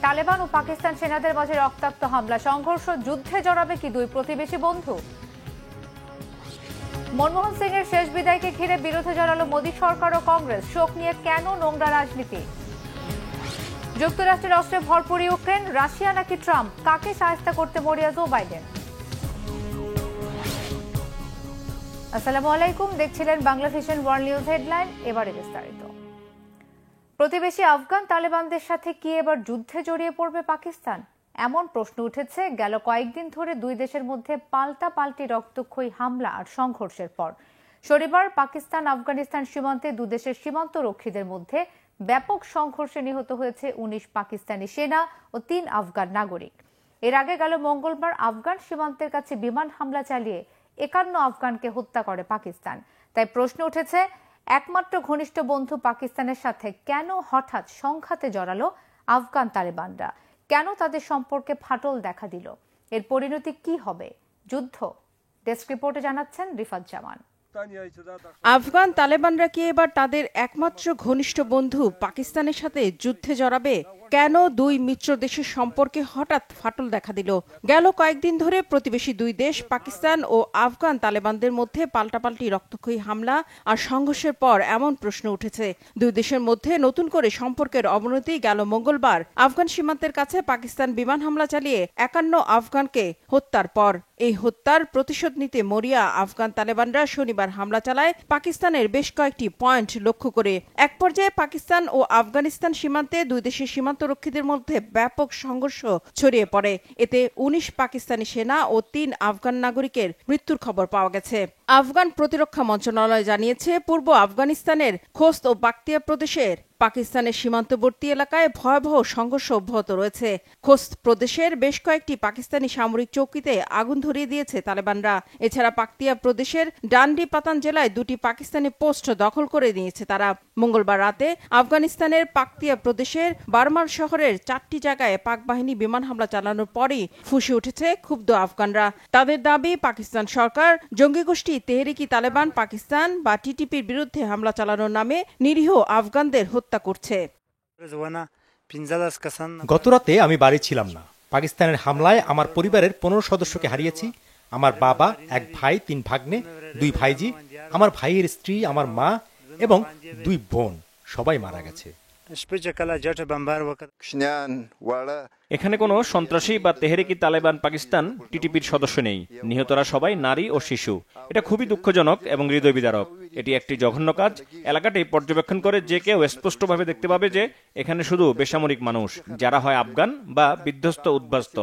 তালেবান ও পাকিস্তান সেনাদের মাঝে রক্তাক্ত হামলা, সংঘর্ষ, যুদ্ধে জড়াবে কি দুই প্রতিবেশী বন্ধু? মনমোহন সিং এর শেষ বিদায়কে ঘিরে বিরোধে জড়ালো মোদী সরকার ও কংগ্রেস, শোক নিয়ে কেন নোংরা রাজনীতি? যুক্তরাষ্ট্রের অস্ত্রে ভরপুর ইউক্রেন, রাশিয়া নাকি ট্রাম্প, কাকে সাহায্য করতে মরিয়া জো বাইডেন? আসসালামু আলাইকুম, দেখছিলেন Bangla vision world news headline. এবারে বিস্তারিত। প্রতিবেশী আফগান তালেবানদের সাথে কি এবার যুদ্ধে জড়িয়ে পড়বে পাকিস্তান? এমন প্রশ্ন উঠেছে গেল কয়েকদিন ধরে দুই দেশের মধ্যে পাল্টাপাল্টি রক্তক্ষয়ী হামলা আর সংঘর্ষের পর। শনিবার পাকিস্তান আফগানিস্তান সীমান্তে দুদেশের সীমান্ত রক্ষীদের মধ্যে ব্যাপক সংঘর্ষে নিহত হয়েছে ১৯ পাকিস্তানি সেনা ও ৩ আফগান নাগরিক। এর আগে গেল মঙ্গলবার আফগান সীমান্তের কাছে বিমান হামলা চালিয়ে ৫১ আফগানকে হত্যা করে পাকিস্তান। তাই প্রশ্ন উঠেছে, একমাত্র ঘনিষ্ঠ বন্ধু পাকিস্তানের সাথে কেন হঠাৎ সংঘাতে জড়ালো আফগান তালেবানরা? কেন তাদের সম্পর্কে ফাটল দেখা দিল? এর পরিণতি কি হবে? যুদ্ধ? ডেস্ক রিপোর্টে জানাচ্ছেন রিফাত জামান। আফগান তালেবানরা কি এবার তাদের একমাত্র ঘনিষ্ঠ বন্ধু পাকিস্তানের সাথে যুদ্ধে জড়াবে? কেন দুই মিত্র দেশের সম্পর্কে হঠাৎ ফাটল দেখা দিল? গেল কয়েকদিন ধরে প্রতিবেশী দুই দেশ পাকিস্তান ও আফগান তালেবানদের মধ্যে পাল্টাপাল্টি রক্তক্ষয়ী হামলা আর সংঘর্ষের পর এমন প্রশ্ন উঠেছে, দুই দেশের মধ্যে নতুন করে সম্পর্কের অবনতি গেল মঙ্গলবার আফগান সীমান্তের কাছে পাকিস্তান বিমান হামলা চালিয়ে ৫১ আফগানকে হত্যার পর। এই হত্যার প্রতিশোধ নিতে মরিয়া আফগান তালেবানরা শনিবার হামলা চালায় পাকিস্তানের বেশ কয়েকটি পয়েন্ট লক্ষ্য করে। এক পর্যায়ে পাকিস্তান ও আফগানিস্তান সীমান্তে দুই দেশের সীমান্ত রক্ষীদের মধ্যে ব্যাপক সংঘর্ষ ছড়িয়ে পড়ে। এতে ১৯ পাকিস্তানি সেনা ও ৩ আফগান নাগরিকের মৃত্যুর খবর পাওয়া গেছে। আফগান প্রতিরক্ষা মন্ত্রণালয় জানিয়েছে, পূর্ব আফগানিস্তানের খোস্ত ও বাকতিয়া প্রদেশের পাকিস্তানের সীমান্তবর্তী এলাকায় ভয়াবহ সংঘর্ষ অব্যাহত রয়েছে। খোস্ত প্রদেশের বেশ কয়েকটি পাকিস্তানি সামরিক চৌকিতে আগুন ধরিয়ে দিয়েছে তালেবানরা। এছাড়া পাকতিয়া প্রদেশের ডান্ডি পাতান জেলায় ২টি পাকিস্তানি পোস্ট দখল করে নিয়েছে তারা। মঙ্গলবার রাতে আফগানিস্তানের পাকতিয়া প্রদেশের বারমার শহরের ৪টি জায়গায় পাক বাহিনী বিমান হামলা চালানোর পরই ফুঁসে উঠেছে ক্ষুব্ধ আফগানরা। তাদের দাবি, পাকিস্তান সরকার জঙ্গি গোষ্ঠী তেহরিকি তালেবান পাকিস্তান বা টিটিপির বিরুদ্ধে হামলা চালানোর নামে নিরীহ আফগানদের হত্যা করছে। গতরাতে আমি বাড়ি ছিলাম না। পাকিস্তানের হামলায় আমার পরিবারের ১৫ সদস্যকে হারিয়েছি। আমার বাবা, এক ভাই, ৩ ভাগ্নে, ২ ভাইজি, আমার ভাইয়ের স্ত্রী, আমার মা এবং ২ বোন, সবাই মারা গেছে। এখানে কোনো সন্ত্রাসী বা তেহরিকি তালেবান পাকিস্তান টিটিপির সদস্য নেই। নিহতরা সবাই নারী ও শিশু। এটা খুবই দুঃখজনক এবং হৃদয় বিদারক। এটি একটি জঘন্য কাজ। এলাকাটি পর্যবেক্ষণ করে যে কেউ স্পষ্টভাবে দেখতে পাবে যে এখানে শুধু বেসামরিক মানুষ, যারা হয় আফগান বা বিধ্বস্ত উদ্বাস্ত,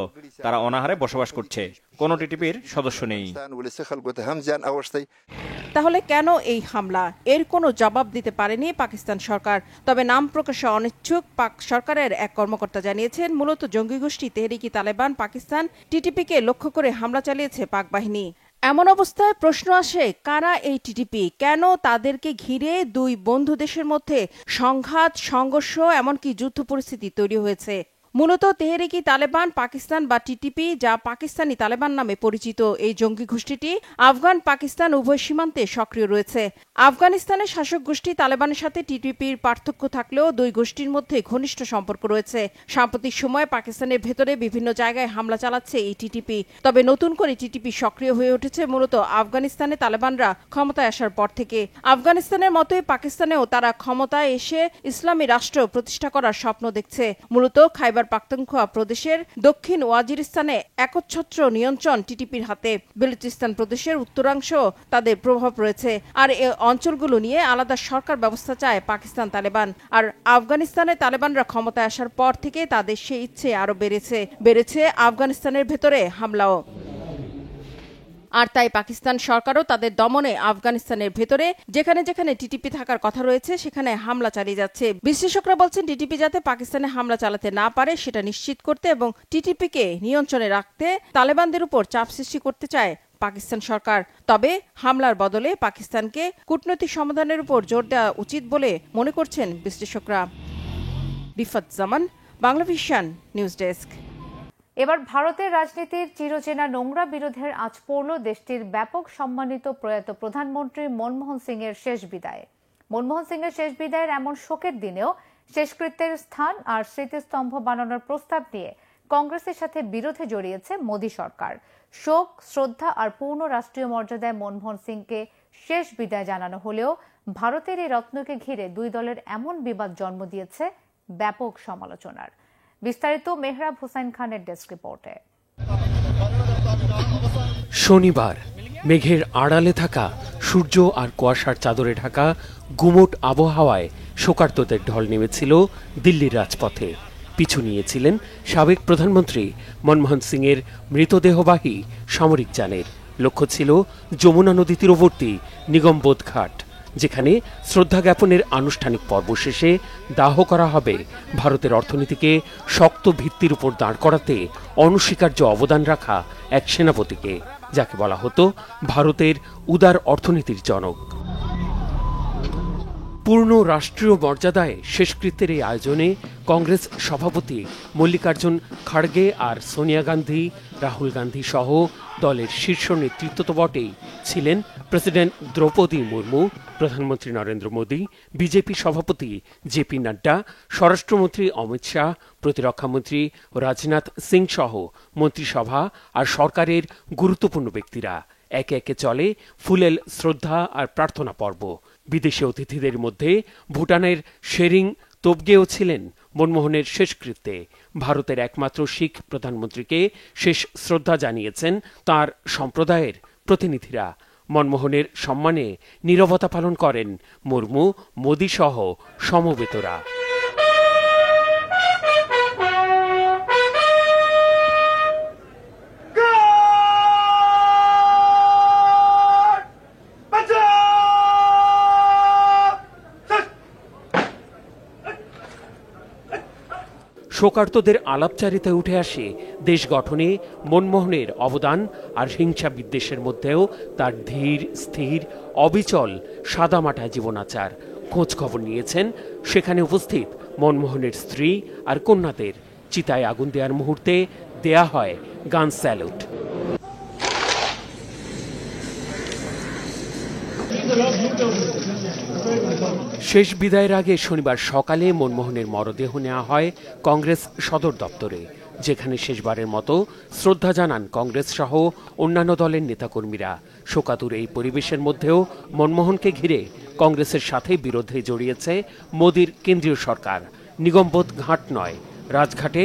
তারা অনাহারে বসবাস করছে। কোনো টিটিপির সদস্য নেই। তাহলে কেন এই হামলা? এর কোনো জবাব দিতে পারেনি পাকিস্তান সরকার। তবে নাম প্রকাশে অনিচ্ছুক পাক সরকারের এক কর্মকর্তা জানিয়েছেন, মূলত জঙ্গি গোষ্ঠী তেহরিকি তালেবান পাকিস্তান টিটিপিকে লক্ষ্য করে হামলা চালিয়েছে পাক বাহিনী। এমন অবস্থায় প্রশ্ন আসে, কারা এই টিটিপি? কেন তাদেরকে ঘিরে দুই বন্ধু দেশের মধ্যে সংঘাত, সংঘর্ষ, এমনকি যুদ্ধ পরিস্থিতি তৈরি হয়েছে? মূলত তেহরিকি তালেবান পাকিস্তান বা টিটিপি, যা পাকিস্তানি তালেবান নামে পরিচিত, এই জঙ্গি গোষ্ঠীটি আফগান পাকিস্তান উভয় সীমান্তে সক্রিয় রয়েছে। আফগানিস্তানের শাসক গোষ্ঠী তালেবানের সাথে টিটিপির পার্থক্য থাকলেও দুই গোষ্ঠীর মধ্যে ঘনিষ্ঠ সম্পর্ক রয়েছে। সাম্প্রতিক সময়ে পাকিস্তানের ভেতরে বিভিন্ন জায়গায় হামলা চালাচ্ছে এই টিটিপি। তবে নতুন করে টিটিপি সক্রিয় হয়ে উঠেছে মূলত আফগানিস্তানে তালেবানরা ক্ষমতায় আসার পর থেকে। আফগানিস্তানের মতোই পাকিস্তানেও তারা ক্ষমতায় এসে ইসলামী রাষ্ট্র প্রতিষ্ঠা করার স্বপ্ন দেখছে। মূলত খাইবার পাখতুনখোয়া প্রদেশের দক্ষিণ ওয়াজিরিস্তানে একচ্ছত্র নিয়ন্ত্রণ টিটিপির হাতে। বেলুচিস্তান প্রদেশের উত্তরাংশ তাদের প্রভাব রয়েছে। আর এই অঞ্চলগুলো নিয়ে আলাদা সরকার ব্যবস্থা চায় পাকিস্তান তালেবান। আর আফগানিস্তানে তালেবানরা ক্ষমতায় আসার পর থেকে তাদের সেই ইচ্ছে আরো বেড়েছে আফগানিস্তানের ভেতরে হামলাও। আর তাই পাকিস্তান সরকারও তাদের দমনে আফগানিস্তানের ভেতরে যেখানে যেখানে টিটিপি থাকার কথা রয়েছে সেখানে হামলা চালিয়ে যাচ্ছে। বিশ্লেষকরা বলছেন, টিটিপি যাতে পাকিস্তানে হামলা চালাতে না পারে সেটা নিশ্চিত করতে এবং টিটিপিকে নিয়ন্ত্রণে রাখতে তালেবানদের উপর চাপ সৃষ্টি করতে চায় পাকিস্তান সরকার। তবে হামলার বদলে পাকিস্তানকে কূটনৈতিক সমাধানের উপর জোর দেওয়া উচিত বলে মনে করছেন বিশ্লেষকরা। রিফাত জামান, বাংলা ভিশন নিউজ ডেস্ক। এবার ভারতের রাজনীতির চিরচেনা নোংরা বিরোধের আঁচ পড়ল দেশটির ব্যাপক সম্মানিত প্রয়াত প্রধানমন্ত্রী মনমোহন সিং এর শেষ বিদায়ে। মনমোহন সিং এর শেষ বিদায়ের এমন শোকের দিনেও শেষকৃত্যের স্থান আর স্মৃতিস্তম্ভ বানানোর প্রস্তাব নিয়ে কংগ্রেসের সাথে বিরোধে জড়িয়েছে মোদী সরকার। শোক, শ্রদ্ধা আর পূর্ণ রাষ্ট্রীয় মর্যাদায় মনমোহন সিংকে শেষ বিদায় জানানো হলেও ভারতের এই রত্নকে ঘিরে দুই দলের এমন বিবাদ জন্ম দিয়েছে ব্যাপক সমালোচনার। বিস্তারিত মেহরাব হোসেন খানের ডেস্ক রিপোর্টে। শনিবার মেঘের আড়ালে থাকা সূর্য আর কুয়াশার চাদরে ঢাকা গুমোট আবহাওয়ায় শোকার্তদের ঢল নেমেছিল দিল্লির রাজপথে। পিছু নিয়েছিলেন সাবেক প্রধানমন্ত্রী মনমোহন সিংয়ের মৃতদেহবাহী সামরিক যানের। লক্ষ্য ছিল যমুনা নদী তীরবর্তী নিগমবোধ ঘাট, যেখানে শ্রদ্ধা জ্ঞাপনের আনুষ্ঠানিক পর্ব শেষে দাহ করা হবে ভারতের অর্থনীতিকে শক্ত ভিত্তির উপর দাঁড় করাতে অনস্বীকার্য অবদান রাখা এক সেনাপতিকে, যাকে বলা হতো ভারতের উদার অর্থনীতির জনক। পূর্ণ রাষ্ট্রীয় মর্যাদায় শেষকৃত্যের এই আয়োজনে কংগ্রেস সভাপতি মল্লিকার্জুন খাড়গে আর সোনিয়া গান্ধী, রাহুল গান্ধী সহ দলের শীর্ষ নেতৃত্ব তো বটেই, ছিলেন প্রেসিডেন্ট দ্রৌপদী মুর্মু, প্রধানমন্ত্রী নরেন্দ্র মোদী, বিজেপি সভাপতি জেপি নাড্ডা, স্বরাষ্ট্রমন্ত্রী অমিত শাহ, প্রতিরক্ষামন্ত্রী রাজনাথ সিং সহ মন্ত্রিসভা আর সরকারের গুরুত্বপূর্ণ ব্যক্তিরা। একে একে চলে ফুলেল শ্রদ্ধা আর প্রার্থনা পর্ব। বিদেশি অতিথিদের মধ্যে ভুটানের শেরিং তোবগেও ছিলেন মনমোহনের শেষকৃত্যে। ভারতের একমাত্র শিখ প্রধানমন্ত্রীকে শেষ শ্রদ্ধা জানিয়েছেন তার সম্প্রদায়ের প্রতিনিধিরা। মনমোহনের সম্মানে নীরবতা পালন করেন মুর্মু, মোদী সহ সমবেতরা। শোকার্তদের আলাপচারিতায় উঠে আসে দেশ গঠনে মনমোহনের অবদান আর হিংসা বিদ্বেষের মধ্যেও তার ধীর, স্থির, অবিচল সাদামাটা জীবনাচার। খোঁজ খবর নিয়েছেন সেখানে উপস্থিত মনমোহনের স্ত্রী আর কন্যাদের। চিতায় আগুন দেওয়ার মুহূর্তে দেয়া হয় গান স্যালুট। শেষ বিদায়ের আগে শনিবার সকালে মনমোহনের মরদেহ নেওয়া হয় কংগ্রেস সদর দপ্তরে, যেখানে শেষবারের মতো শ্রদ্ধা জানান কংগ্রেস সহ অন্যান্য দলের নেতাকর্মীরা। শোকাতুর এই পরিবেশের মধ্যেও মনমোহনকে ঘিরে কংগ্রেসের সাথে বিরোধে জড়িয়েছে মোদীর কেন্দ্রীয় সরকার। নিগমবোধ ঘাট নয়, রাজঘাটে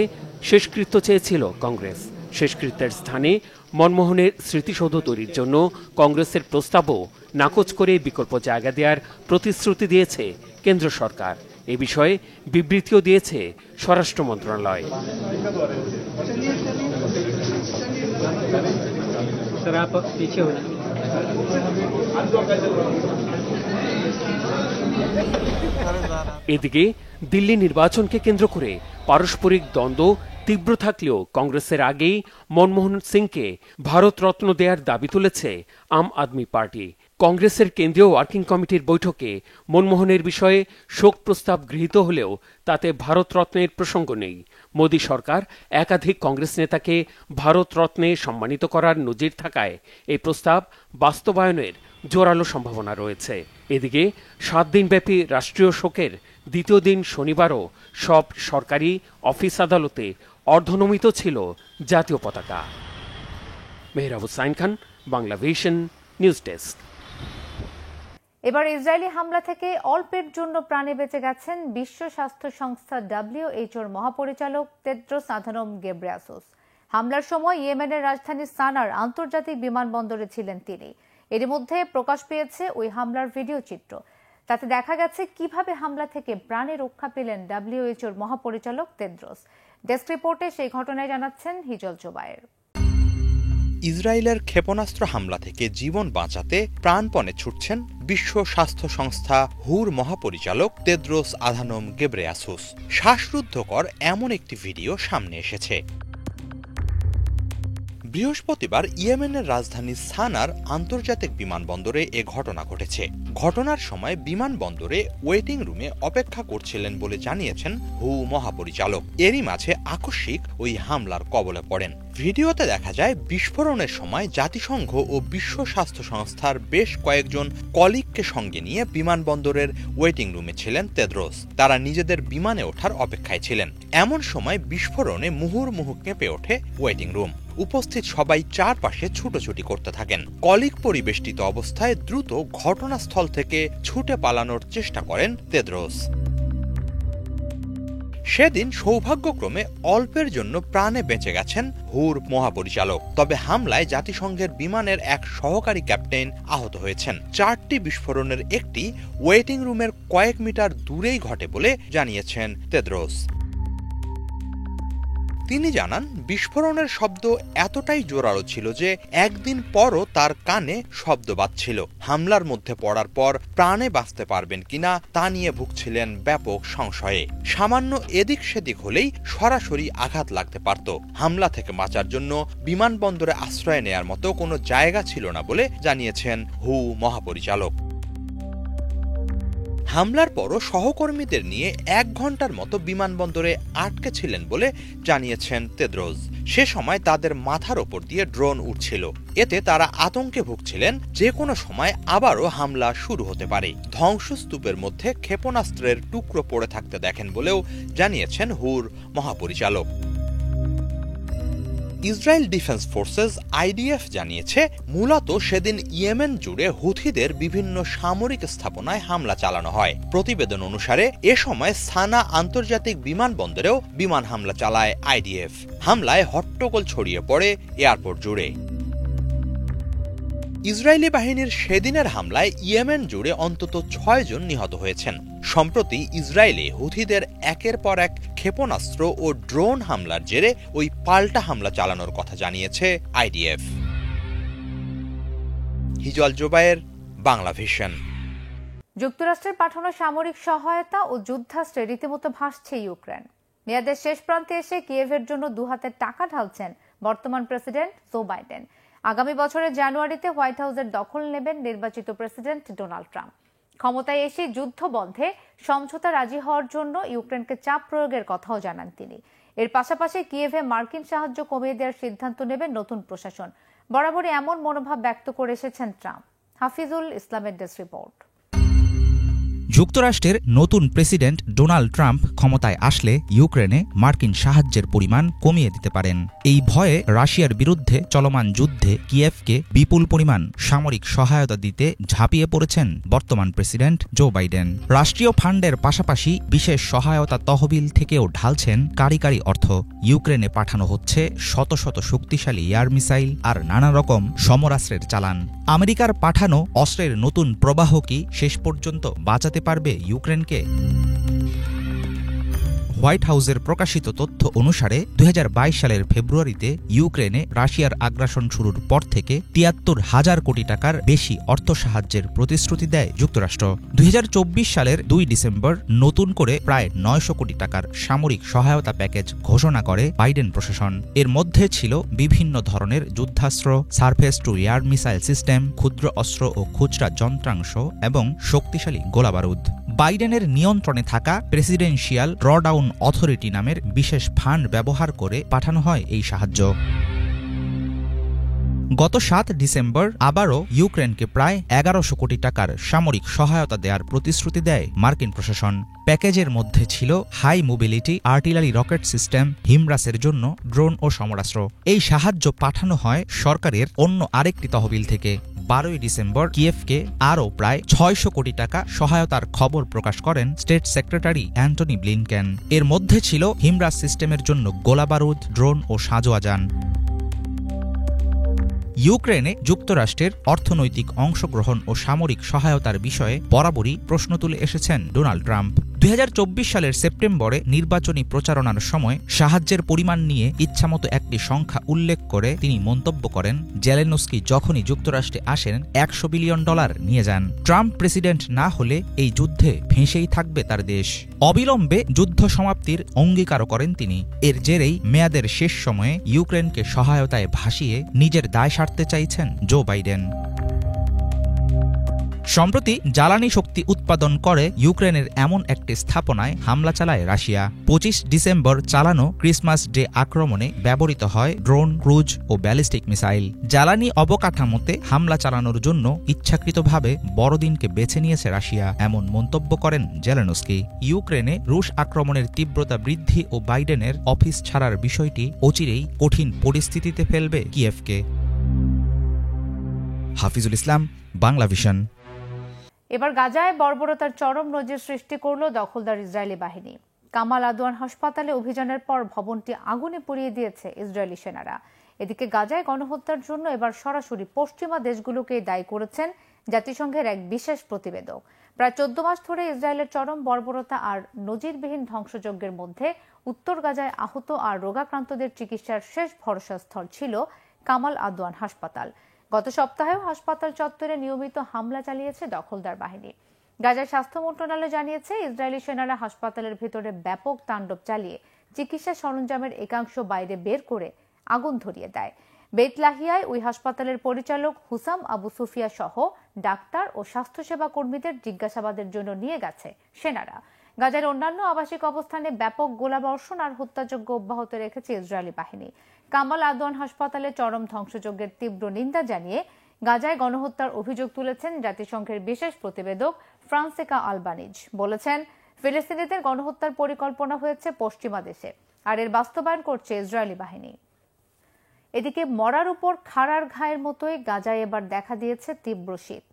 শেষকৃত্য চেয়েছিল কংগ্রেস। শেষকৃত্যের স্থানে মনমোহনের স্মৃতিসৌধ তৈরির জন্য কংগ্রেসের প্রস্তাবও নাকচ করে বিকল্প জায়গা দেওয়ার প্রতিশ্রুতি দিয়েছে কেন্দ্র সরকার। এ বিষয়ে বিবৃতিও দিয়েছে স্বরাষ্ট্র মন্ত্রণালয়। এদিকে দিল্লি নির্বাচনকে কেন্দ্র করে পারস্পরিক দ্বন্দ্ব তীব্র থাকলেও কংগ্রেসের আগেই মনমোহন সিংকে ভারতরত্ন দেওয়ার দাবি তুলেছে আম আদমি পার্টি। কংগ্রেসের কেন্দ্রীয় ওয়ার্কিং কমিটির বৈঠকে মনমোহনের বিষয়ে শোক প্রস্তাব গৃহীত হলেও তাতে ভারতরত্নের প্রসঙ্গ নেই। মোদী সরকার একাধিক কংগ্রেস নেতাকে ভারতরত্নে সম্মানিত করার নজির থাকায় এই প্রস্তাব বাস্তবায়নের জোরালো সম্ভাবনা রয়েছে। এদিকে 7 দিনব্যাপী রাষ্ট্রীয় শোকের দ্বিতীয় দিন শনিবারও সব সরকারি অফিস আদালতে অর্ধনমিত ছিল জাতীয় পতাকা। Mehrab Hossain Khan, Bangla vision news desk. এবার ইসরায়েলি হামলা থেকে অল্পের জন্য প্রাণে বেঁচে গেছেন বিশ্ব স্বাস্থ্য সংস্থা WHOর মহাপরিচালক তেদ্রোস আধানোম গেব্রেয়াসুস। হামলার সময় ইয়েমেনের রাজধানী সানার আন্তর্জাতিক বিমানবন্দরে ছিলেন তিনি। এর মধ্যে প্রকাশ পেয়েছে ওই হামলার ভিডিও চিত্র। তাতে দেখা গেছে কিভাবে হামলা থেকে প্রাণে রক্ষা পেলেন WHOর মহাপরিচালক তেদ্রোস। ডেস্ক রিপোর্টে সেই ঘটনায় জানাচ্ছেন হিজল জোবায়ের। ইসরায়েলের ক্ষেপণাস্ত্র হামলা থেকে জীবন বাঁচাতে প্রাণপণে ছুটছেন বিশ্ব স্বাস্থ্য সংস্থা হুর মহাপরিচালক তেদ্রোস আধানোম গেব্রেয়াসুস। শ্বাসরুদ্ধকর এমন একটি ভিডিও সামনে এসেছে। বৃহস্পতিবার ইয়েমেনের রাজধানী সানার আন্তর্জাতিক বিমানবন্দরে এ ঘটনা ঘটেছে। ঘটনার সময় বিমানবন্দরে ওয়েটিং রুমে অপেক্ষা করছিলেন বলে জানিয়েছেন হু মহাপরিচালক। এরই মাঝে আকস্মিক ওই হামলার কবলে পড়েন। ভিডিওতে দেখা যায় বিস্ফোরণের সময় জাতিসংঘ ও বিশ্ব স্বাস্থ্য সংস্থার বেশ কয়েকজন কলিগকে সঙ্গে নিয়ে বিমানবন্দরের ওয়েটিং রুমে ছিলেন তেদ্রোস। তারা নিজেদের বিমানে ওঠার অপেক্ষায় ছিলেন। এমন সময় বিস্ফোরণে মুহুর্মুহু কেঁপে ওঠে ওয়েটিং রুম। উপস্থিত সবাই চারপাশে ছুটোছুটি করতে থাকেন। কলিগ পরিবেষ্টিত অবস্থায় দ্রুত ঘটনাস্থল থেকে ছুটে পালানোর চেষ্টা করেন তেদ্রোস। সেদিন সৌভাগ্যক্রমে অল্পের জন্য প্রাণে বেঁচে গেছেন হুর মহাপরিচালক। তবে হামলায় জাতিসংঘের বিমানের এক সহকারী ক্যাপ্টেন আহত হয়েছেন। 4টি বিস্ফোরণের একটি ওয়েটিং রুমের কয়েক মিটার দূরেই ঘটে বলে জানিয়েছেন তেদ্রোস। তিনি জানান, বিস্ফোরণের শব্দ এতটাই জোরালো ছিল যে একদিন পরও তার কানে শব্দ বাজছিল। হামলার মধ্যে পড়ার পর প্রাণে বাঁচতে পারবেন কিনা তা নিয়ে ভুগছিলেন ব্যাপক সংশয়ে। সামান্য এদিক সেদিক হলেই সরাসরি আঘাত লাগতে পারত। হামলা থেকে বাঁচার জন্য বিমানবন্দরে আশ্রয় নেয়ার মতো কোনো জায়গা ছিল না বলে জানিয়েছেন হু মহাপরিচালক। হামলার পরও সহকর্মীদের নিয়ে 1 ঘন্টার মতো বিমানবন্দরে আটকে ছিলেন বলে জানিয়েছেন তেদ্রোস। সে সময় তাদের মাথার ওপর দিয়ে ড্রোন উঠছিল। এতে তারা আতঙ্কে ভুগছিলেন যে কোনো সময় আবারও হামলা শুরু হতে পারে। ধ্বংসস্তূপের মধ্যে ক্ষেপণাস্ত্রের টুকরো পড়ে থাকতে দেখেন বলেও জানিয়েছেন হুর মহাপরিচালক। ইসরায়েল ডিফেন্স ফোর্সেস আইডিএফ জানিয়েছে, মূলত সেদিন ইয়েমেন জুড়ে হুথিদের বিভিন্ন সামরিক স্থাপনায় হামলা চালানো হয়। প্রতিবেদন অনুসারে এ সময় সানা আন্তর্জাতিক বিমানবন্দরেও বিমান হামলা চালায় আইডিএফ। হামলায় হট্টগোল ছড়িয়ে পড়ে এয়ারপোর্ট জুড়ে। ইসরায়েলি বাহিনীর সেদিনের হামলায় ইয়েমেন জুড়ে অন্তত 6 জন নিহত হয়েছেন। সম্প্রতি ইসরায়েলে হুথিদের একের পর এক ক্ষেপণাস্ত্র ও ড্রোন হামলার জেরে ওই পাল্টা হামলা চালানোর কথা জানিয়েছে আইডিএফ। হিজল জোবায়ের, বাংলা ভিশন। যুক্তরাষ্ট্রের পাঠানো সামরিক সহায়তা ও যুদ্ধাস্ত্রে রীতিমতো ভাসছে ইউক্রেন। মেয়াদের শেষ প্রান্তে এসে কিয়েভের জন্য দুহাতে টাকা ঢালছেন বর্তমান প্রেসিডেন্ট জো বাইডেন। আগামী বছরের জানুয়ারিতে হোয়াইট হাউসের দখল নেবেন নির্বাচিত প্রেসিডেন্ট ডোনাল্ড ট্রাম্প। ক্ষমতায় এসে যুদ্ধ বন্ধে সমঝোতা রাজি হওয়ার জন্য ইউক্রেনকে চাপ প্রয়োগের কথাও জানান তিনি। এর পাশাপাশি কিয়েভে মার্কিন সাহায্য কমিয়ে দেওয়ার সিদ্ধান্ত নেবেন নতুন প্রশাসন। বরাবরই এমন মনোভাব ব্যক্ত করে এসেছেন ট্রাম্প। হাফিজুল ইসলামের ডেস্ক রিপোর্ট। যুক্তরাষ্ট্রের নতুন প্রেসিডেন্ট ডোনাল্ড ট্রাম্প ক্ষমতায় আসলে ইউক্রেনে মার্কিন সাহায্যের পরিমাণ কমিয়ে দিতে পারেন। এই ভয়ে রাশিয়ার বিরুদ্ধে চলমান যুদ্ধে কিয়েভকে বিপুল পরিমাণ সামরিক সহায়তা দিতে ঝাঁপিয়ে পড়েছেন বর্তমান প্রেসিডেন্ট জো বাইডেন। রাষ্ট্রীয় ফান্ডের পাশাপাশি বিশেষ সহায়তা তহবিল থেকেও ঢালছেন কারি কারি অর্থ। ইউক্রেনে পাঠানো হচ্ছে শত শত শক্তিশালী এয়ার মিসাইল আর নানা রকম সমরাস্ত্রের চালান। আমেরিকার পাঠানো অস্ত্রের নতুন প্রবাহ কি শেষ পর্যন্ত বাঁচাতে পারবে ইউক্রেনকে? হোয়াইট হাউসের প্রকাশিত তথ্য অনুসারে 2022 সালের ফেব্রুয়ারিতে ইউক্রেনে রাশিয়ার আগ্রাসন শুরুর পর থেকে 73,000 কোটি টাকার বেশি অর্থ সাহায্যের প্রতিশ্রুতি দেয় যুক্তরাষ্ট্র। 2024 সালের 2 ডিসেম্বর নতুন করে প্রায় 900 কোটি টাকার সামরিক সহায়তা প্যাকেজ ঘোষণা করে বাইডেন প্রশাসন। এর মধ্যে ছিল বিভিন্ন ধরনের যুদ্ধাস্ত্র, surface to air missile system, ক্ষুদ্র অস্ত্র ও খুচরা যন্ত্রাংশ এবং শক্তিশালী গোলাবারুদ। বাইডেনের নিয়ন্ত্রণে থাকা প্রেসিডেন্সিয়াল ড্রডাউন অথরিটি নামের বিশেষ ফান্ড ব্যবহার করে পাঠানো হয় এই সাহায্য। গত 7 ডিসেম্বর আবারও ইউক্রেনকে প্রায় 1100 কোটি টাকার সামরিক সহায়তা দেওয়ার প্রতিশ্রুতি দেয় মার্কিন প্রশাসন। প্যাকেজের মধ্যে ছিল high mobility artillery rocket system, হিমরাসের জন্য ড্রোন ও সমরাস্ত্র। এই সাহায্য পাঠানো হয় সরকারের অন্য আরেকটি তহবিল থেকে। 12 ডিসেম্বর কিয়েভকে আরও প্রায় 600 কোটি টাকা সহায়তার খবর প্রকাশ করেন স্টেট সেক্রেটারি অ্যান্টনি ব্লিনকেন। এর মধ্যে ছিল হিমরাস সিস্টেমের জন্য গোলাবারুদ, ড্রোন ও সাঁজোয়া। ইউক্রেনে যুক্তরাষ্ট্রের অর্থনৈতিক অংশগ্রহণ ও সামরিক সহায়তার বিষয়ে বরাবরই প্রশ্ন তুলে এসেছেন ডোনাল্ড ট্রাম্প। 2024 সালের সেপ্টেম্বরে নির্বাচনী প্রচারণার সময় সাহায্যের পরিমাণ নিয়ে ইচ্ছামতো একটি সংখ্যা উল্লেখ করে তিনি মন্তব্য করেন, জেলেনস্কি যখনই যুক্তরাষ্ট্রে আসেন $100 বিলিয়ন নিয়ে যান। ট্রাম্প প্রেসিডেন্ট না হলে এই যুদ্ধে ভেসেই থাকবে তার দেশ। অবিলম্বে যুদ্ধ সমাপ্তির অঙ্গীকারও করেন তিনি। এর জেরেই মেয়াদের শেষ সময়ে ইউক্রেনকে সহায়তায় ভাসিয়ে নিজের দায় সারতে চাইছেন জো বাইডেন। সম্প্রতি জ্বালানি শক্তি উৎপাদন করে ইউক্রেনের এমন একটি স্থাপনায় হামলা চালায় রাশিয়া। 25 ডিসেম্বর চালানো ক্রিসমাস ডে আক্রমণে ব্যবহৃত হয় ড্রোন, ক্রুজ ও ব্যালিস্টিক মিসাইল। জ্বালানি অবকাঠামোতে হামলা চালানোর জন্য ইচ্ছাকৃতভাবে বড়দিনকে বেছে নিয়েছে রাশিয়া, এমন মন্তব্য করেন জেলেনস্কি। ইউক্রেনে রুশ আক্রমণের তীব্রতা বৃদ্ধি ও বাইডেনের অফিস ছাড়ার বিষয়টি অচিরেই কঠিন পরিস্থিতিতে ফেলবে কিয়েভকে। হাফিজুল ইসলাম, বাংলা ভিশন। এবার গাজায় বর্বরতার চরম নজির সৃষ্টি করল দখলদার ইসরায়েলি বাহিনী। কামাল আদওয়ান হাসপাতালে অভিযানের পর ভবনটি আগুনে পুড়িয়ে দিয়েছে ইসরায়েলি সেনারা। এদিকে গাজায় গণহত্যার জন্য এবার সরাসরি পশ্চিমা দেশগুলোকে দায়ী করেছেন জাতিসংঘের এক বিশেষ প্রতিবেদক। প্রায় 14 মাস ধরে ইসরায়েলের চরম বর্বরতা আর নজিরবিহীন ধ্বংসযজ্ঞের মধ্যে উত্তর গাজায় আহত আর রোগাক্রান্তদের চিকিৎসার শেষ ভরসাস্থল ছিল কামাল আদওয়ান হাসপাতাল। গত সপ্তাহেও হাসপাতাল চত্বরে নিয়মিত হামলা চালিয়েছে দখলদার বাহিনী। গাজার স্বাস্থ্য মন্ত্রণালয় জানিয়েছে, ইসরায়েলি সেনারা হাসপাতালের ভেতরে ব্যাপক তাণ্ডব চালিয়ে চিকিৎসা সরঞ্জামের একাংশ বাইরে বের করে আগুন ধরিয়ে দেয়। বেত লাহিয়ায় ওই হাসপাতালের পরিচালক হুসাম আবু সুফিয়া সহ ডাক্তার ও স্বাস্থ্যসেবা কর্মীদের জিজ্ঞাসাবাদের জন্য নিয়ে গেছে সেনারা। গাজার অন্যান্য আবাসিক অবস্থানে ব্যাপক গোলাবর্ষণ আর হত্যাযজ্ঞ অব্যাহত রেখেছে ইসরায়েলি বাহিনী। কামাল আদওয়ান হাসপাতালে চরম ধ্বংসযজ্ঞের তীব্র নিন্দা জানিয়ে গাজায় গণহত্যার অভিযোগ তুলেছেন জাতিসংঘের বিশেষ প্রতিবেদক ফ্রান্সিকা আলবানিজ। বলেছেন, ফিলিস্তিনিদের গণহত্যার পরিকল্পনা হয়েছে পশ্চিমা দেশে, আর এর বাস্তবায়ন করছে ইসরায়েলি বাহিনী। এদিকে মরার উপর খাড়ার ঘায়ের মতোই গাজায় এবার দেখা দিয়েছে তীব্র শীত।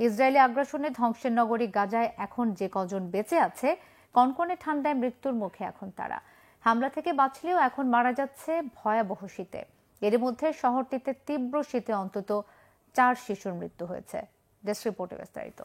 ইসরায়েলি আগ্রাসনে ধ্বংসের নগরী গাজায় এখন যে কজন বেঁচে আছে, কনকনে ঠান্ডায় মৃত্যুর মুখে এখন তারা। হামলা থেকে বাঁচলেও এখন মারা যাচ্ছে ভয়াবহ শীতে। এর মধ্যে শহরটিতে তীব্র শীতে অন্তত 4 শিশুর মৃত্যু হয়েছে। ডেস্ক রিপোর্টে বিস্তারিত।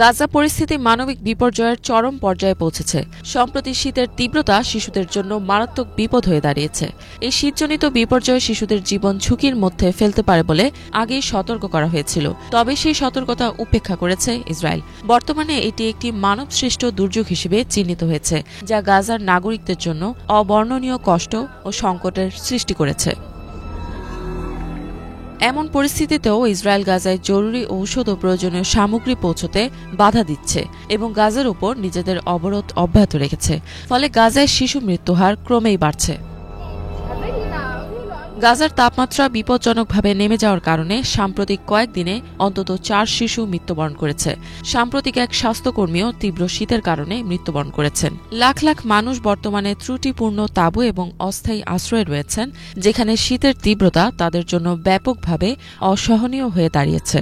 গাজা পরিস্থিতি মানবিক বিপর্যয়ের চরম পর্যায়ে পৌঁছেছে। সম্প্রতি শীতের তীব্রতা শিশুদের জন্য মারাত্মক বিপদ হয়ে দাঁড়িয়েছে। এই শীতজনিত বিপর্যয় শিশুদের জীবন ঝুঁকির মধ্যে ফেলতে পারে বলে আগেই সতর্ক করা হয়েছিল, তবে সেই সতর্কতা উপেক্ষা করেছে ইসরায়েল। বর্তমানে এটি একটি মানবসৃষ্ট দুর্যোগ হিসেবে চিহ্নিত হয়েছে, যা গাজার নাগরিকদের জন্য অবর্ণনীয় কষ্ট ও সংকটের সৃষ্টি করেছে। এমন পরিস্থিতিতেও ইসরায়েল গাজায় জরুরি ঔষধ ও প্রয়োজনীয় সামগ্রী পৌঁছতে বাধা দিচ্ছে এবং গাজার উপর নিজেদের অবরোধ অব্যাহত রেখেছে। ফলে গাজায় শিশু মৃত্যুহার ক্রমেই বাড়ছে। গাজার তাপমাত্রা বিপজ্জনকভাবে নেমে যাওয়ার কারণে সাম্প্রতিক কয়েকদিনে অন্তত 4 শিশু মৃত্যুবরণ করেছে। সাম্প্রতিক এক স্বাস্থ্যকর্মীও তীব্র শীতের কারণে মৃত্যুবরণ করেছেন। লাখ লাখ মানুষ বর্তমানে ত্রুটিপূর্ণ তাঁবু এবং অস্থায়ী আশ্রয়ে রয়েছেন, যেখানে শীতের তীব্রতা তাদের জন্য ব্যাপকভাবে অসহনীয় হয়ে দাঁড়িয়েছে।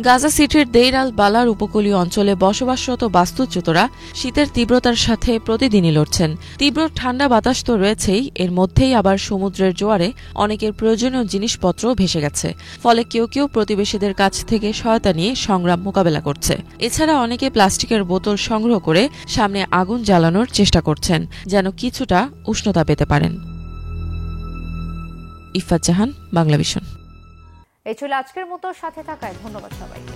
গাজা সিটির দেইর আল বালার উপকূলীয় অঞ্চলে বসবাসরত বাস্তুচ্যুতরা শীতের তীব্রতার সাথে প্রতিদিনই লড়ছেন। তীব্র ঠান্ডা বাতাস তো রয়েছেই, এর মধ্যেই আবার সমুদ্রের জোয়ারে অনেকের প্রয়োজনীয় জিনিসপত্র ভেসে গেছে। ফলে কেউ কেউ প্রতিবেশীদের কাছ থেকে সহায়তা নিয়ে সংগ্রাম মোকাবেলা করছে। এছাড়া অনেকে প্লাস্টিকের বোতল সংগ্রহ করে সামনে আগুন জ্বালানোর চেষ্টা করছেন, যেন কিছুটা উষ্ণতা পেতে পারেন। ইফাত জাহান, বাংলা ভিশন। এই ছিল আজকের মতো, সাথে থাকায় ধন্যবাদ সবাইকে।